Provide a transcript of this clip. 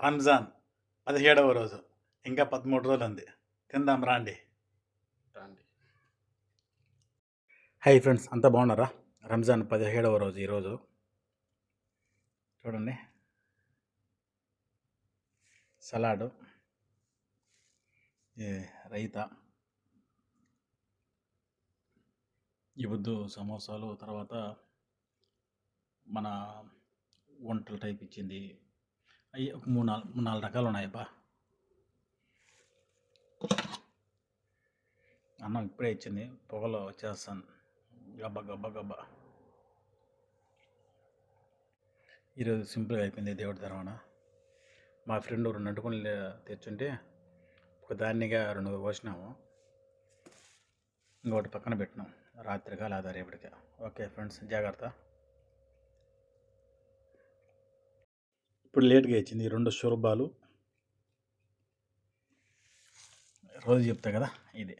రంజాన్ 17వ రోజు. ఇంకా 13 రోజులు ఉంది. తిందాం రాండి. హై ఫ్రెండ్స్, అంతా బాగున్నారా? రంజాన్ 17వ రోజు ఈరోజు. చూడండి, సలాడు, రైతా, ఈ బుద్దు సమోసాలు, తర్వాత మన వంటలు టైప్ ఇచ్చింది. అవి ఒక మూడు నాలుగు రకాలు ఉన్నాయబ్బా. అన్నం ఇప్పుడే ఇచ్చింది, పొగలో వచ్చేస్తాను. గబ్బా గబ్బా గబ్బా. ఈరోజు సింపుల్గా అయిపోయింది దేవుడి ధర్మన. మా ఫ్రెండ్ 2 అంటుకొని తెచ్చుంటే ఒక దాన్నిగా 2 పోసినాము, ఇంకొకటి పక్కన పెట్టినాం. రాత్రిగా లేదా రేపటిగా. ఓకే ఫ్రెండ్స్, జాగ్రత్త. ఇప్పుడు లేట్గా ఇచ్చింది 2 షోర్బాలు. రోజు చెప్తా కదా ఇది.